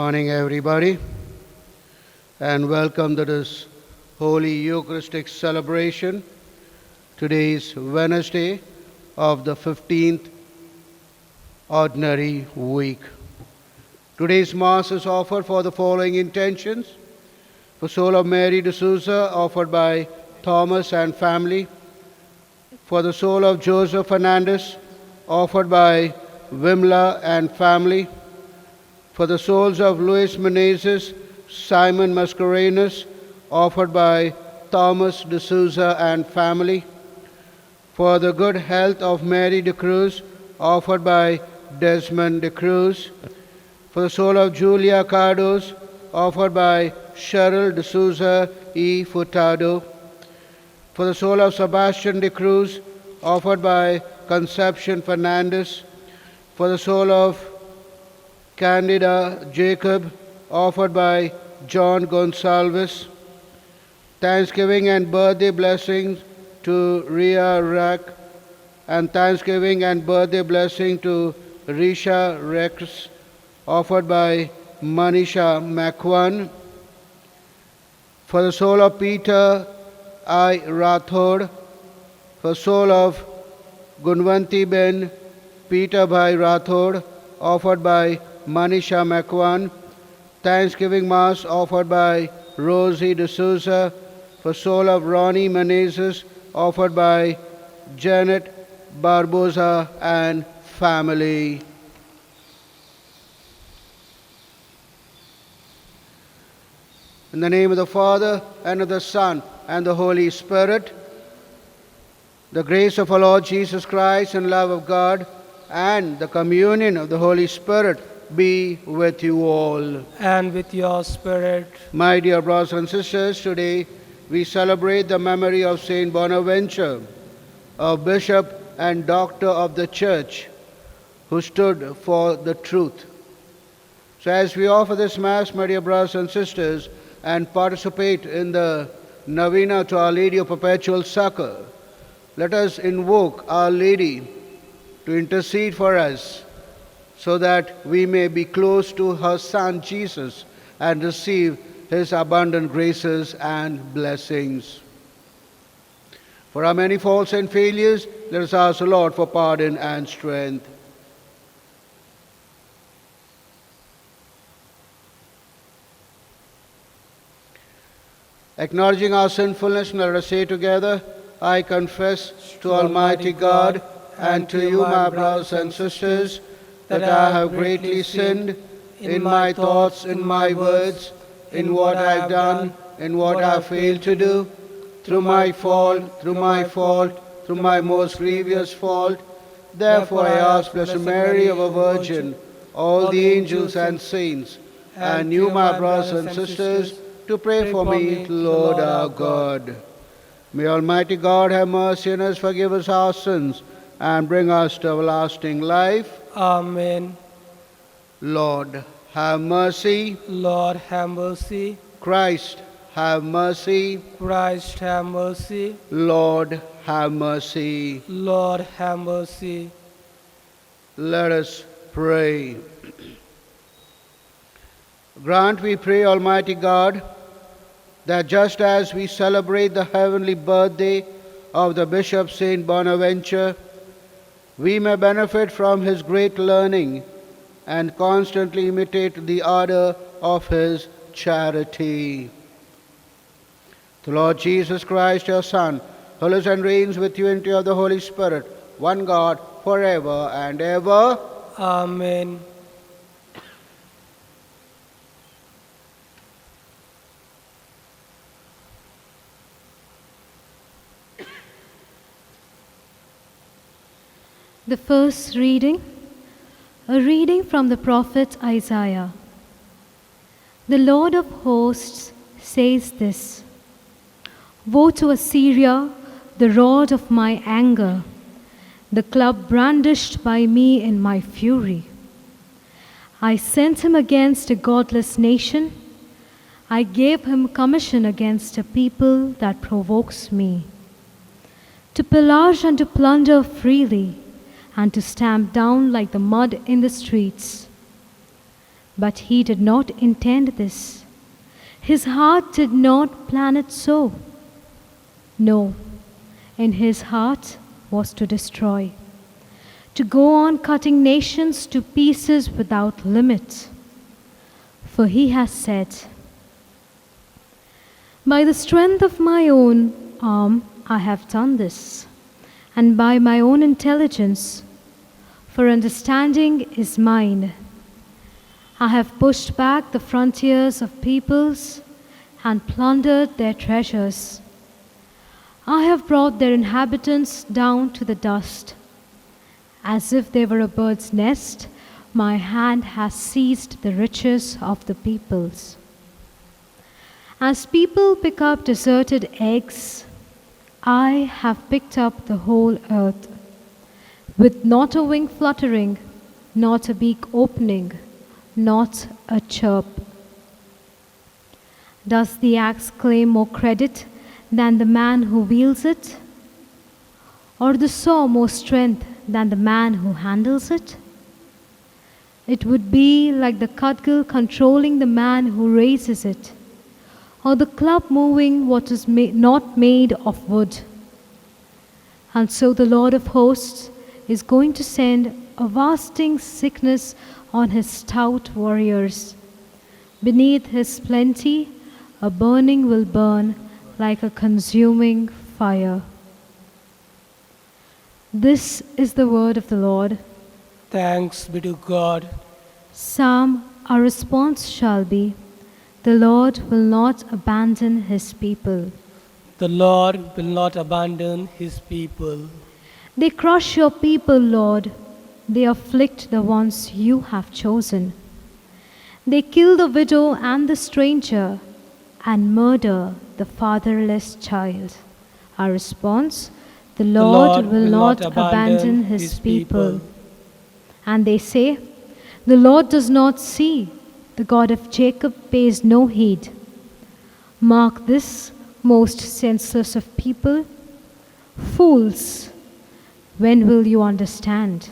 morning, everybody, and welcome to this Holy Eucharistic celebration. Today is Wednesday of the 15th Ordinary Week. Today's Mass is offered for the following intentions: for soul of Mary D'Souza, offered by Thomas and family; for the soul of Joseph Fernandez, offered by Wimla and family; for the souls of Luis Menezes, Simon Mascarenas, offered by Thomas D'Souza and family; for the good health of Mary de Cruz, offered by Desmond de Cruz; for the soul of Julia Cardos, offered by Cheryl D'Souza y Furtado; for the soul of Sebastian de Cruz, offered by Concepcion Fernandez; for the soul of Candida Jacob, offered by John Gonsalves. Thanksgiving and birthday blessings to Ria Rack, and thanksgiving and birthday blessing to Risha Rex, offered by Manisha Makwan. For the soul of Peter I. Rathod, for the soul of Gunwanti Ben Peter Bhai Rathod, offered by Manisha Makwan. Thanksgiving Mass offered by Rosie D'Souza, for soul of Ronnie Menezes, offered by Janet Barboza and family. In the name of the Father, and of the Son, and the Holy Spirit, the grace of our Lord Jesus Christ and love of God and the communion of the Holy Spirit be with you all. And with your spirit. My dear brothers and sisters, today we celebrate the memory of Saint Bonaventure, a bishop and doctor of the Church who stood for the truth. So as we offer this Mass, my dear brothers and sisters, and participate in the Novena to Our Lady of Perpetual Succor, let us invoke Our Lady to intercede for us, so that we may be close to her Son Jesus and receive his abundant graces and blessings. For our many faults and failures, let us ask the Lord for pardon and strength. Acknowledging our sinfulness, let us say together, I confess to Almighty God and to you, my brothers and sisters, that I have greatly sinned in my thoughts, in my words, in what I have done, in what I have failed to do, through my fault, through my most grievous fault. Therefore I ask Blessed Mary, our Virgin, all the angels and saints, and you, my brothers and sisters, to pray for me to Lord our God. May Almighty God have mercy on us, forgive us our sins, and bring us to everlasting life. Amen. Lord, have mercy. Lord, have mercy. Christ, have mercy. Christ, have mercy. Lord, have mercy. Lord, have mercy. Let us pray. Grant, we pray, Almighty God, that just as we celebrate the heavenly birthday of the Bishop Saint Bonaventure, we may benefit from his great learning and constantly imitate the ardor of his charity. The Lord Jesus Christ, your Son, who lives and reigns with you in unity of the Holy Spirit, one God, forever and ever. Amen. The first reading, a reading from the prophet Isaiah. The Lord of hosts says this: Woe to Assyria, the rod of my anger, the club brandished by me in my fury. I sent him against a godless nation. I gave him commission against a people that provokes me, to pillage and to plunder freely, and to stamp down like the mud in the streets. But he did not intend this. His heart did not plan it so. No, in his heart was to destroy, to go on cutting nations to pieces without limit. For he has said, "By the strength of my own arm I have done this, and by my own intelligence, for understanding is mine. I have pushed back the frontiers of peoples and plundered their treasures. I have brought their inhabitants down to the dust. As if they were a bird's nest, my hand has seized the riches of the peoples. As people pick up deserted eggs, I have picked up the whole earth, with not a wing fluttering, not a beak opening, not a chirp. Does the axe claim more credit than the man who wields it? Or the saw more strength than the man who handles it? It would be like the cudgel controlling the man who raises it, or the club moving what is not made of wood. And so the Lord of hosts is going to send a vasting sickness on his stout warriors. Beneath his plenty, a burning will burn like a consuming fire." This is the word of the Lord. Thanks be to God. Psalm, our response shall be, "The Lord will not abandon his people." The Lord will not abandon his people. They crush your people, Lord. They afflict the ones you have chosen. They kill the widow and the stranger and murder the fatherless child. Our response, "The Lord will not abandon his people." And they say, "The Lord does not see. The God of Jacob pays no heed." Mark this, most senseless of people. Fools, when will you understand?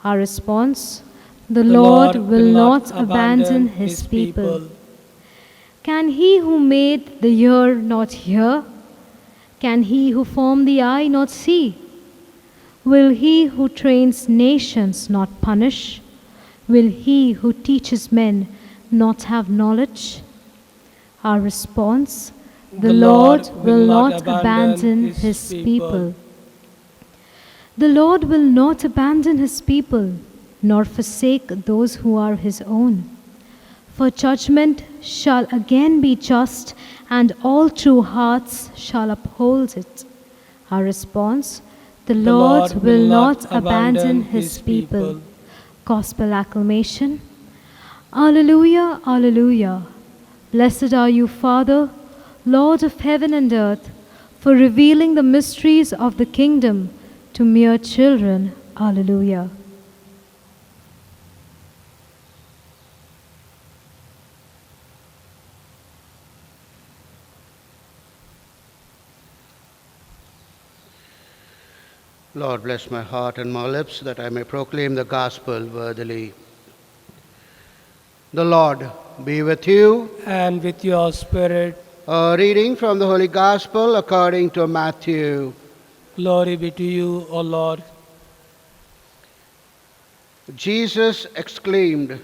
Our response, "The Lord will not abandon his people." Can he who made the ear not hear? Can he who formed the eye not see? Will he who trains nations not punish? Will he who teaches men not have knowledge? Our response, "The Lord will not abandon his people." The Lord will not abandon his people, nor forsake those who are his own. For judgment shall again be just, and all true hearts shall uphold it. Our response, "The Lord will not abandon his people." Gospel acclamation. Alleluia, alleluia. Blessed are you, Father, Lord of heaven and earth, for revealing the mysteries of the kingdom to mere children. Alleluia. Lord, bless my heart and my lips that I may proclaim the gospel worthily. The Lord be with you. And with your spirit, A reading from the Holy Gospel according to Matthew. glory be to you, O Lord. Jesus exclaimed,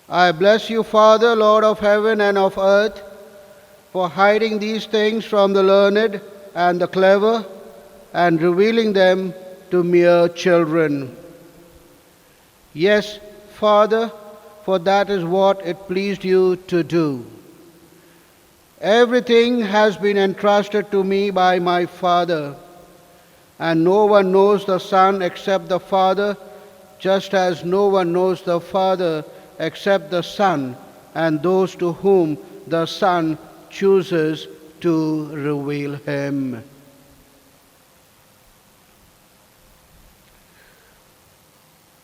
"I bless you, Father, Lord of heaven and of earth, for hiding these things from the learned and the clever and revealing them to mere children. Yes, Father, for that is what it pleased you to do. Everything has been entrusted to me by my Father, and no one knows the Son except the Father, just as no one knows the Father except the Son, and those to whom the Son chooses to reveal him."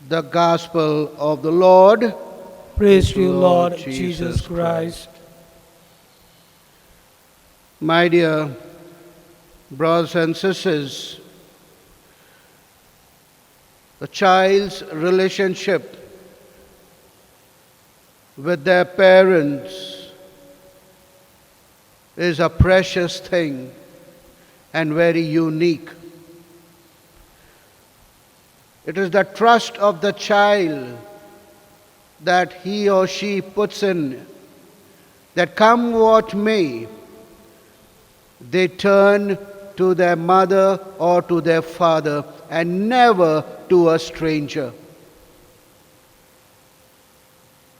The Gospel of the Lord. Praise to you, Lord Lord Jesus Jesus Christ. My dear brothers and sisters, the child's relationship with their parents is a precious thing and very unique. It is the trust of the child that he or she puts in, that come what may, they turn to their mother or to their father and never to a stranger.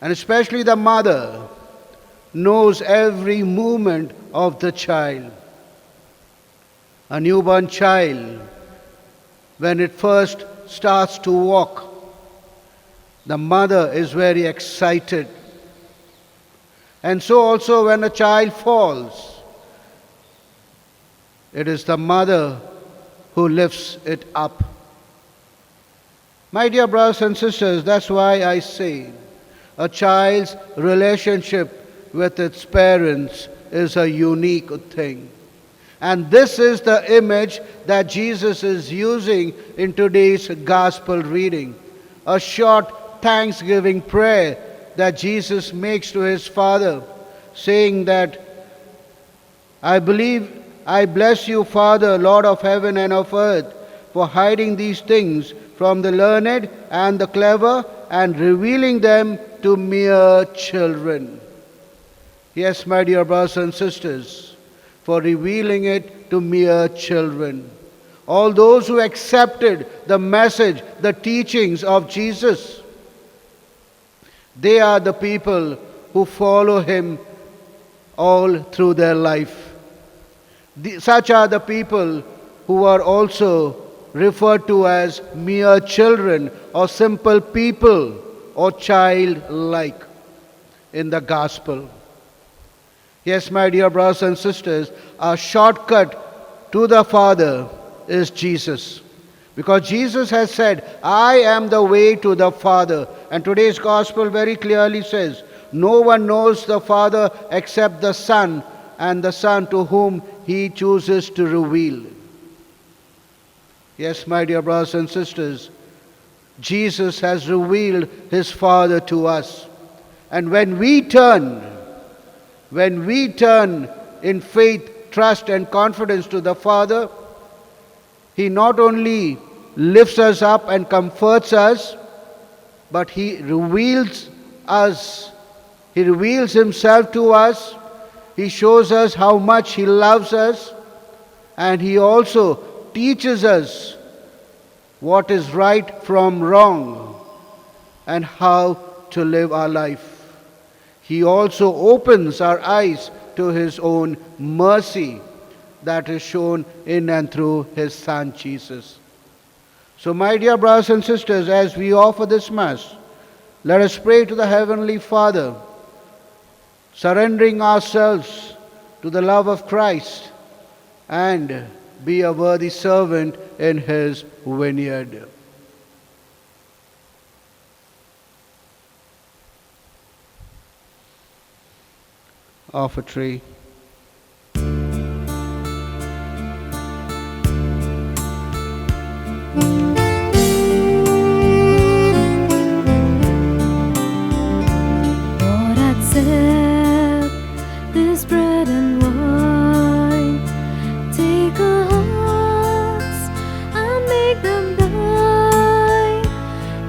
And especially the mother knows every movement of the child. A newborn child, when it first starts to walk, the mother is very excited. And so also when a child falls, it is the mother who lifts it up. My dear brothers and sisters, that's why I say a child's relationship with its parents is a unique thing. And this is the image that Jesus is using in today's gospel reading. A short thanksgiving prayer that Jesus makes to his Father, saying that, I bless you, Father, Lord of heaven and of earth, for hiding these things from the learned and the clever and revealing them to mere children. Yes, my dear brothers and sisters, for revealing it to mere children. All those who accepted the message, the teachings of Jesus, they are the people who follow him all through their life. Such are the people who are also referred to as mere children or simple people or childlike in the gospel. Yes, my dear brothers and sisters, our shortcut to the Father is Jesus. Because Jesus has said, I am the way to the Father. And today's gospel very clearly says, no one knows the Father except the Son, and the Son to whom he chooses to reveal. Yes, my dear brothers and sisters, Jesus has revealed his Father to us. And when we turn in faith, trust and confidence to the Father, he not only lifts us up and comforts us, but he reveals himself to us. He shows us how much he loves us, and he also teaches us what is right from wrong and how to live our life. He also opens our eyes to his own mercy that is shown in and through his Son Jesus. So, my dear brothers and sisters, as we offer this Mass, let us pray to the Heavenly Father, surrendering ourselves to the love of Christ and be a worthy servant in his vineyard. Offertory. Lord, accept this bread and wine. Take our hearts and make them thine.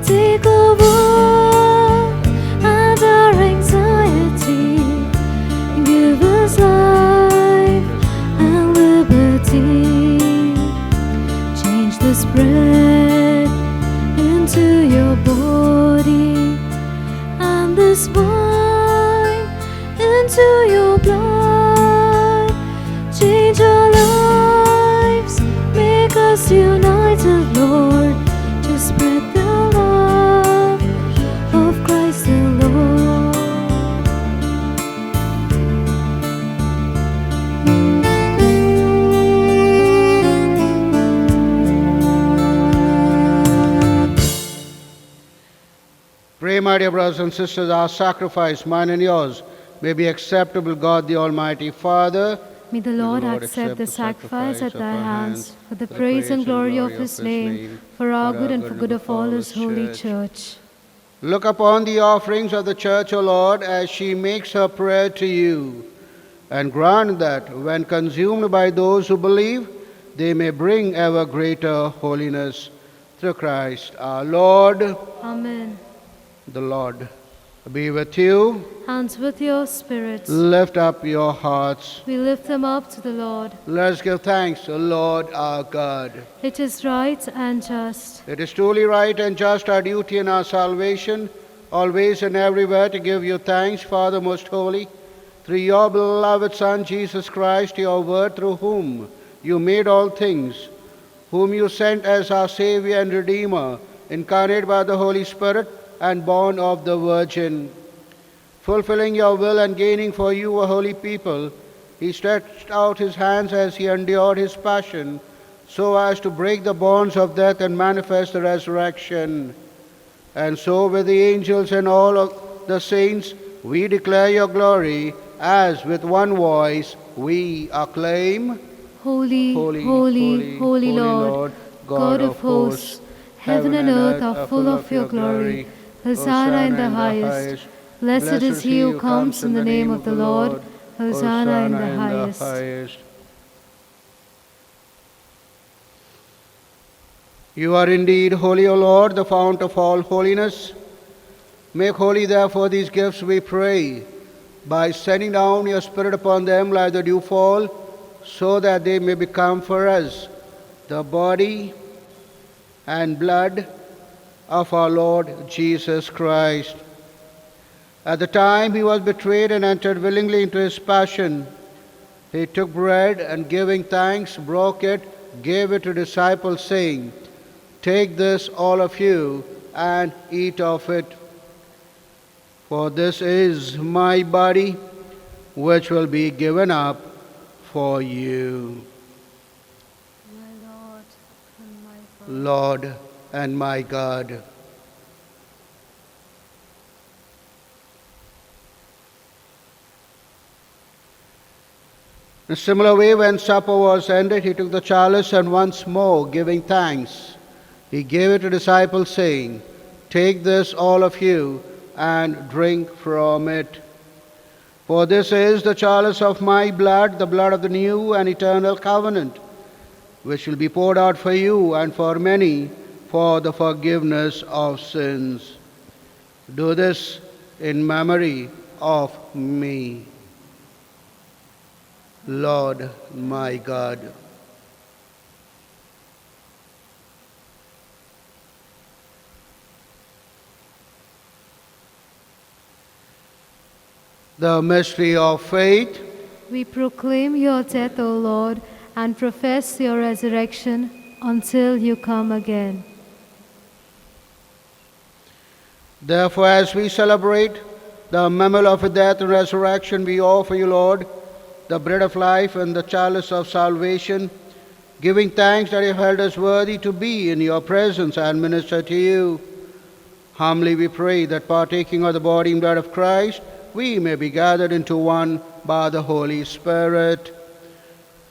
Take over and our anxiety. Give us life and liberty. Change this bread into your body and this wine into your blood. Change our lives, make us united, Lord, to spread the love of Christ the Lord. Pray, my dear brothers and sisters, our sacrifice, mine and yours, may be acceptable, God the Almighty Father. May the Lord accept the sacrifice at thy hands for the praise and glory of his name, for our good and for good of all his holy church. Look upon the offerings of the church, O Lord, as she makes her prayer to you, and grant that, when consumed by those who believe, they may bring ever greater holiness. Through Christ our Lord. Amen. The Lord be with you. And with your spirits, Lift up your hearts. we lift them up to the Lord. Let us give thanks to the Lord our God. It is right and just. It is truly right and just, our duty and our salvation, always and everywhere to give you thanks, Father most holy, through your beloved Son, Jesus Christ, your word, through whom you made all things, whom you sent as our Savior and Redeemer, incarnate by the Holy Spirit and born of the Virgin. Fulfilling your will and gaining for you a holy people, he stretched out his hands as he endured his passion, so as to break the bonds of death and manifest the resurrection. And so with the angels and all of the saints, we declare your glory, as with one voice we acclaim, Holy, holy, holy, Lord, God of hosts, heaven and earth are full of your glory. Hosanna in the highest. Blessed is he who comes in the name of the Lord. Hosanna in the highest. You are indeed holy, O Lord, the fount of all holiness. Make holy, therefore, these gifts, we pray, by sending down your Spirit upon them like the dewfall, so that they may become for us the body and blood of our Lord Jesus Christ. At the time he was betrayed and entered willingly into his passion, he took bread and, giving thanks, broke it, gave it to disciples, saying, "Take this, all of you, and eat of it. For this is my body, which will be given up for you." Lord and my God. In a similar way, when supper was ended, he took the chalice, and once more, giving thanks, he gave it to disciples, saying, "Take this, all of you, and drink from it. For this is the chalice of my blood, the blood of the new and eternal covenant, which will be poured out for you and for many for the forgiveness of sins. Do this in memory of me." Lord, my God. The mystery of faith. We proclaim your death, O Lord, and profess your resurrection until you come again. Therefore, as we celebrate the memorial of your death and resurrection, we offer you, Lord, the bread of life and the chalice of salvation, giving thanks that you have held us worthy to be in your presence and minister to you. Humbly we pray that, partaking of the body and blood of Christ, we may be gathered into one by the Holy Spirit.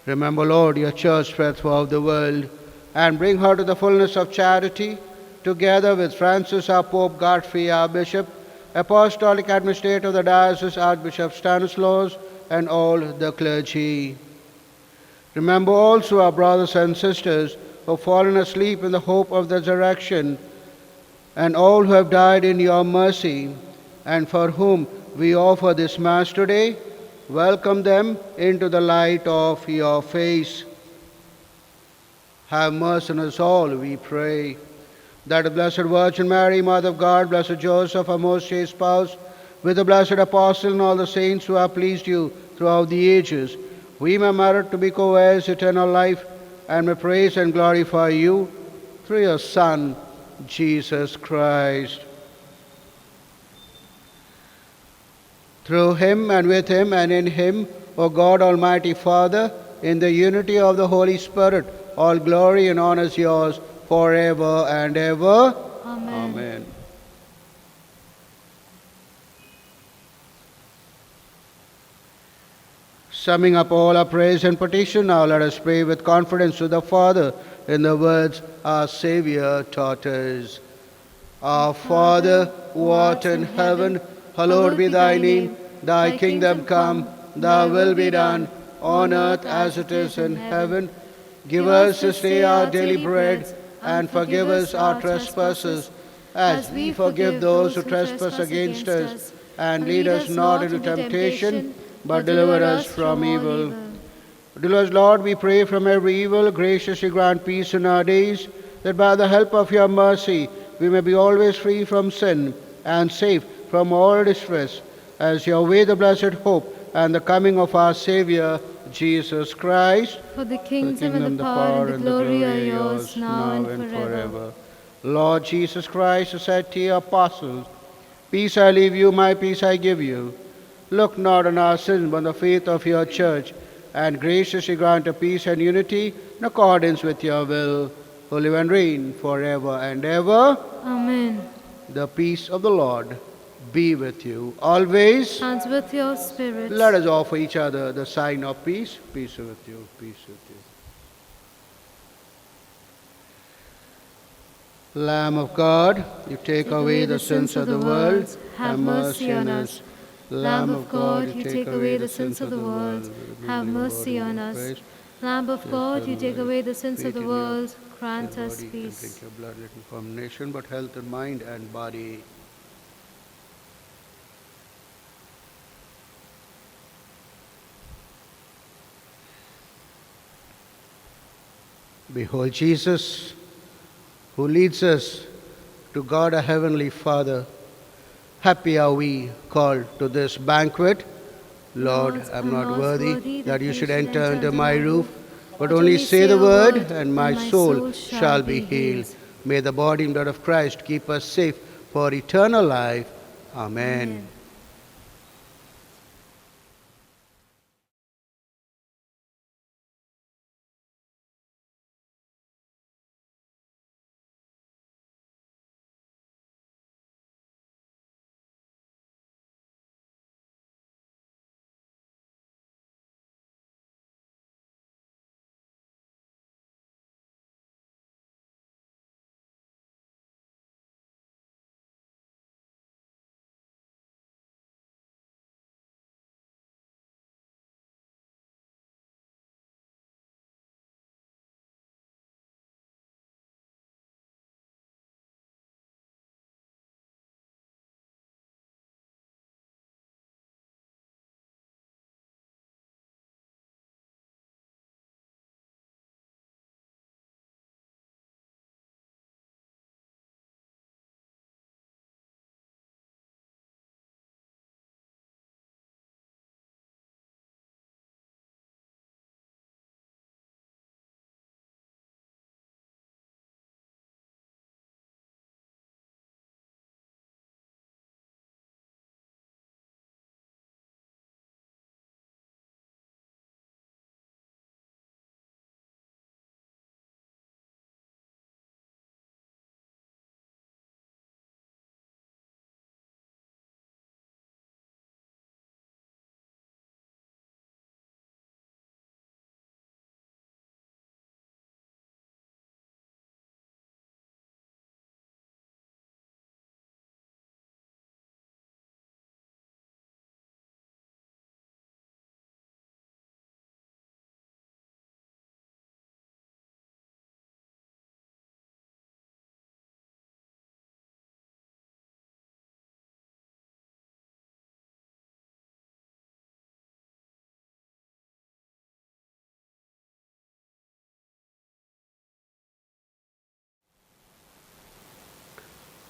Remember, Lord, your church spread throughout the world, and bring her to the fullness of charity, together with Francis our Pope, Godfrey our Bishop, Apostolic Administrator of the Diocese, Archbishop Stanislaus, and all the clergy. Remember also our brothers and sisters who have fallen asleep in the hope of the resurrection, and all who have died in your mercy, and for whom we offer this Mass today. Welcome them into the light of your face. Have mercy on us all, we pray, that the Blessed Virgin Mary, Mother of God, Blessed Joseph, our most chaste spouse, with the blessed Apostle and all the saints who have pleased you throughout the ages, we may merit to be co-heirs eternal life, and may praise and glorify you through your Son, Jesus Christ. Through him and with him and in him, O God, Almighty Father, in the unity of the Holy Spirit, all glory and honor is yours forever and ever. Amen. Amen. Summing up all our praise and petition, now let us pray with confidence to the Father in the words our Savior taught us. Our Father, who art in heaven, hallowed be thy name. Thy kingdom come, thy will be done, on earth as it is in heaven. Give us this day our daily bread, and forgive us our trespasses, as we forgive those who trespass against us. And lead us not into temptation, but deliver us from evil. Dear Lord, we pray from every evil, graciously grant peace in our days, that by the help of your mercy we may be always free from sin and safe from all distress, as you await the blessed hope and the coming of our Saviour, Jesus Christ. For the kingdom and the power and the glory are yours, now and forever. Lord Jesus Christ, who said to your apostles, Peace I leave you, my peace I give you. Look not on our sins, but on the faith of your church, and graciously grant a peace and unity in accordance with your will, who live and reign forever and ever. Amen. The peace of the Lord be with you always. And with your spirit. Let us offer each other the sign of peace. Peace with you, peace with you. Lamb of God, you take away the sins of the world, have mercy on us. Lamb of God, you take away the sins of the world, have mercy on us. Lamb of God, you take away the sins of the world, grant us peace. Drink your blood, let from nation, but health in mind and body. Behold Jesus, who leads us to God our Heavenly Father. Happy are we called to this banquet. Lord, I am not worthy that you should enter under my roof, but only say the word, and my soul shall be healed. May the body and blood of Christ keep us safe for eternal life. Amen.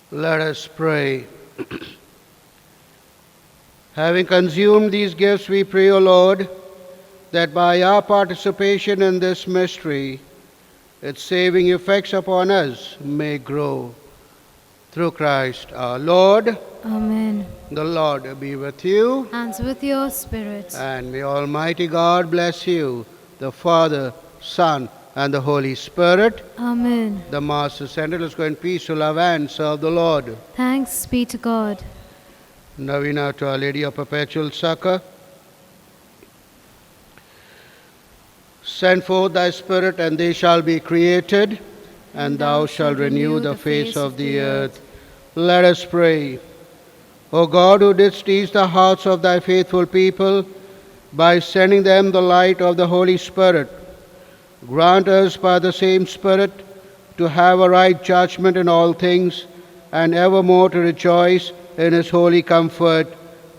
Let us pray. Having consumed these gifts, we pray, O Lord, that by our participation in this mystery, its saving effects upon us may grow. Through Christ our Lord. Amen. The Lord be with you. And with your spirit. And may Almighty God bless you, the Father, Son, and the Holy Spirit. Amen. The Mass is ended. Let's go in peace to love and serve the Lord. Thanks be to God. Novena to Our Lady of Perpetual Succor. Send forth thy Spirit, and they shall be created, and thou shalt renew the face of the earth. Let us pray. O God, who didst teach the hearts of thy faithful people by sending them the light of the Holy Spirit, grant us by the same Spirit to have a right judgment in all things, and evermore to rejoice in his holy comfort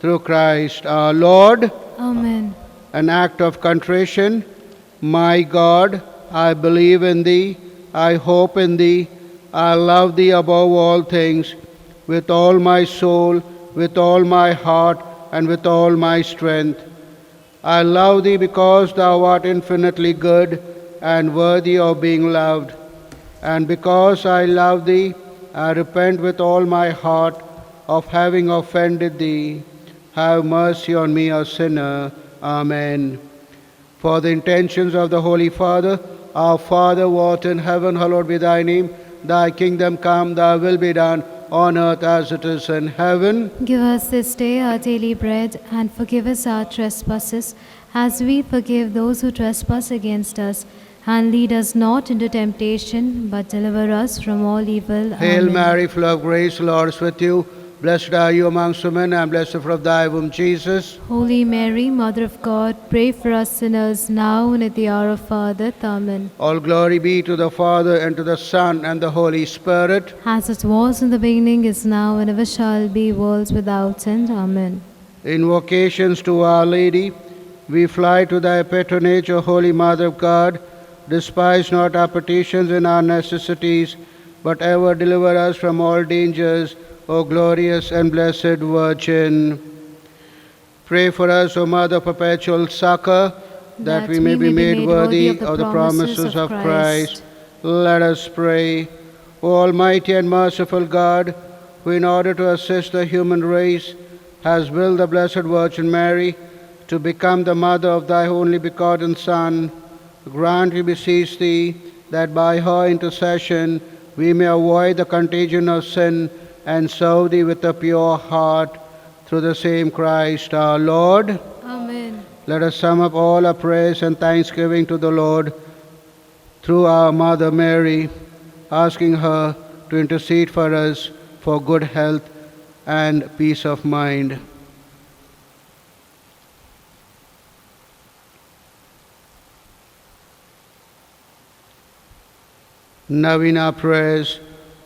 through Christ our Lord. Amen. An act of contrition. My God, I believe in thee, I hope in thee, I love thee above all things, with all my soul, with all my heart, and with all my strength. I love thee because thou art infinitely good and worthy of being loved. And because I love thee, I repent with all my heart of having offended thee. Have mercy on me, a sinner. Amen. For the intentions of the Holy Father, our Father who art in heaven, hallowed be thy name. Thy kingdom come, thy will be done, on earth as it is in heaven. Give us this day our daily bread, and forgive us our trespasses, as we forgive those who trespass against us. And lead us not into temptation, but deliver us from all evil. Hail Amen. Mary, full of grace, the Lord is with you. Blessed are you amongst women, and blessed the fruit of thy womb, Jesus. Holy Mary, Mother of God, pray for us sinners, now and at the hour of our death. Amen. All glory be to the Father, and to the Son, and the Holy Spirit. As it was in the beginning, is now, and ever shall be, worlds without end. Amen. Invocations to Our Lady. We fly to thy patronage, O Holy Mother of God. Despise not our petitions in our necessities, but ever deliver us from all dangers, O glorious and blessed Virgin. Pray for us, O Mother of perpetual succor, that we may be made worthy of the promises of Christ. Let us pray. O Almighty and merciful God, who in order to assist the human race has willed the Blessed Virgin Mary to become the mother of thy only begotten Son, grant, we beseech thee, that by her intercession we may avoid the contagion of sin and serve thee with a pure heart, through the same Christ our Lord. Amen. Let us sum up all our praise and thanksgiving to the Lord through our Mother Mary, asking her to intercede for us for good health and peace of mind. Novena prayers.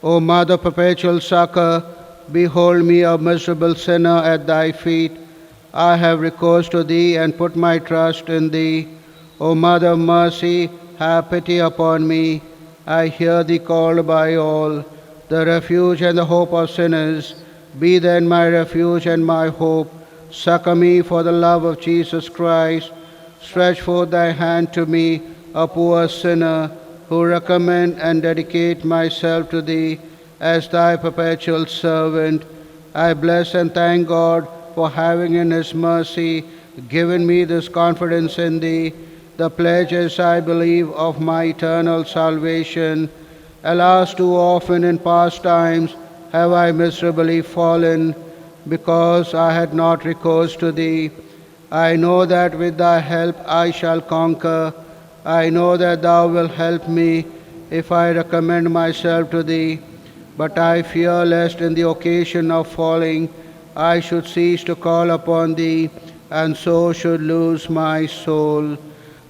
O Mother perpetual succor, behold me, a miserable sinner, at thy feet. I have recourse to thee and put my trust in thee. O Mother of mercy, have pity upon me. I hear thee called by all, the refuge and the hope of sinners. Be then my refuge and my hope. Succor me for the love of Jesus Christ. Stretch forth thy hand to me, a poor sinner, who recommend and dedicate myself to thee as thy perpetual servant. I bless and thank God for having in his mercy given me this confidence in thee, the pledges, I believe, of my eternal salvation. Alas, too often in past times have I miserably fallen, because I had not recourse to thee. I know that with thy help I shall conquer. I know that thou wilt help me if I recommend myself to thee. But I fear lest in the occasion of falling I should cease to call upon thee, and so should lose my soul.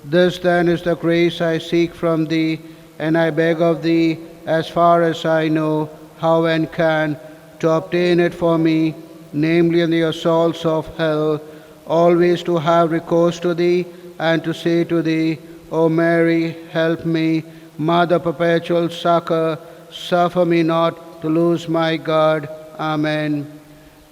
This then is the grace I seek from thee, and I beg of thee, as far as I know how and can, to obtain it for me, namely in the assaults of hell, always to have recourse to thee, and to say to thee, O Mary, help me. Mother perpetual succor, suffer me not to lose my God. Amen.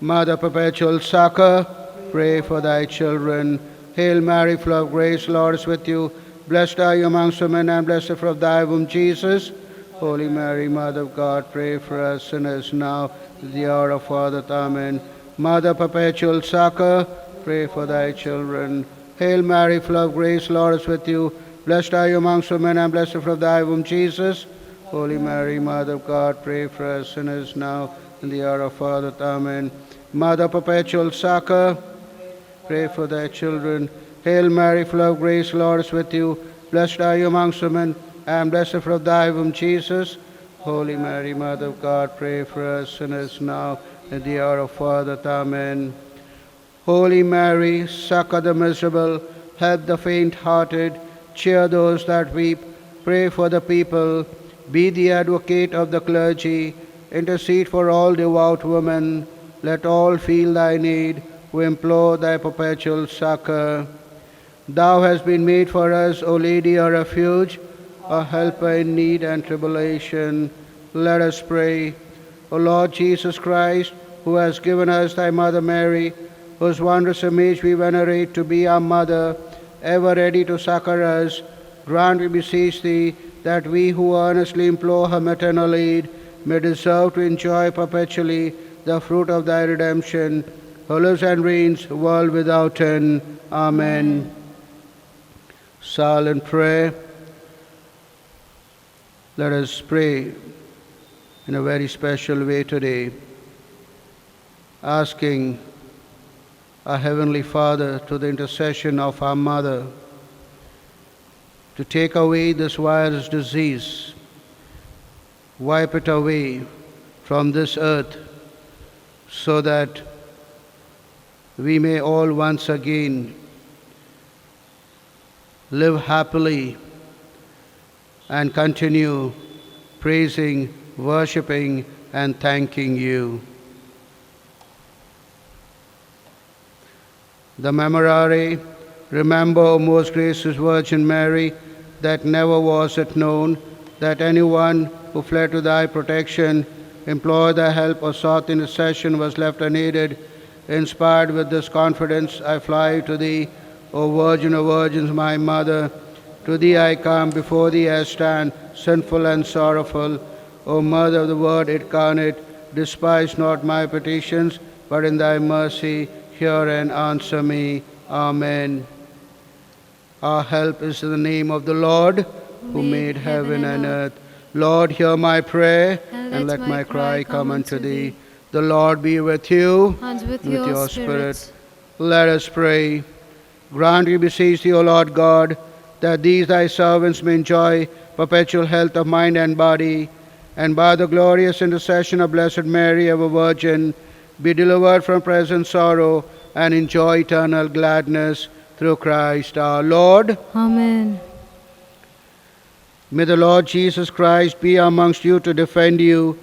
Mother perpetual succor, pray for thy children. Hail Mary, full of grace, Lord is with you. Blessed are you amongst women, and blessed the fruit of thy womb, Jesus. Holy Mary, Mother of God, pray for us sinners now, at the hour of our death. Amen. Mother perpetual succor, pray for thy children. Hail Mary, full of grace, Lord is with you. Blessed are you amongst women, and blessed the fruit of thy womb, Jesus. Holy Mary, Mother of God, pray for us sinners now, in the hour of our death. Amen. Mother perpetual succor, pray for thy children. Hail Mary, full of grace, Lord is with you. Blessed are you amongst women, and blessed the fruit of thy womb, Jesus. Holy Mary, Mother of God, pray for us sinners now and at the hour of our death. Amen. Holy Mary, succor the miserable, help the faint-hearted, cheer those that weep, pray for the people, be the advocate of the clergy, intercede for all devout women. Let all feel thy need, who implore thy perpetual succor. Thou hast been made for us, O Lady, a refuge, a helper in need and tribulation. Let us pray. O Lord Jesus Christ, who has given us thy Mother Mary, whose wondrous image we venerate to be our Mother, ever ready to succor us, grant, we beseech thee, that we who earnestly implore her maternal aid may deserve to enjoy perpetually the fruit of thy redemption, who lives and reigns, world without end. Amen. Silent prayer. Let us pray in a very special way today, asking our Heavenly Father, through the intercession of our Mother, to take away this virus disease, wipe it away from this earth, so that we may all once again live happily and continue praising, worshiping, and thanking you. The Memorare. Remember, O most gracious Virgin Mary, that never was it known that anyone who fled to thy protection, implored thy help, or sought intercession was left unaided. Inspired with this confidence, I fly to thee, O Virgin of Virgins, my Mother. To thee I come, before thee I stand, sinful and sorrowful. O Mother of the Word incarnate, despise not my petitions, but in thy mercy hear and answer me. Amen. Our help is in the name of the Lord, who made heaven and earth. Lord, hear my prayer, and let my cry come unto thee. The Lord be with you, And with your spirit. Let us pray. Grant, we beseech thee, O Lord God, that these thy servants may enjoy perpetual health of mind and body, and by the glorious intercession of Blessed Mary, ever Virgin, be delivered from present sorrow and enjoy eternal gladness through Christ our Lord. Amen. May the Lord Jesus Christ be amongst you to defend you,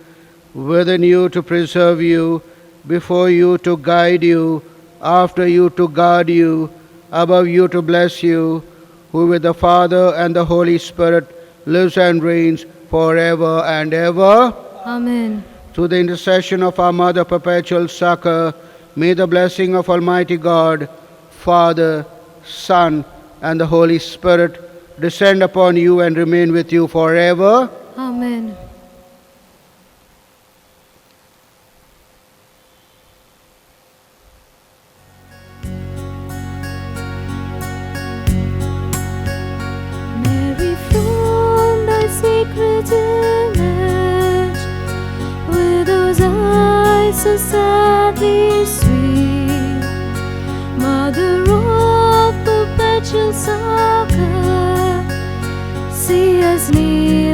within you to preserve you, before you to guide you, after you to guard you, above you to bless you, who with the Father and the Holy Spirit lives and reigns forever and ever. Amen. Through the intercession of our Mother Perpetual Succor, may the blessing of Almighty God, Father, Son, and the Holy Spirit descend upon you and remain with you forever. Amen. Mary, from thy sacred image, with those eyes so sadly sweet, Mother of perpetual succor, see us near.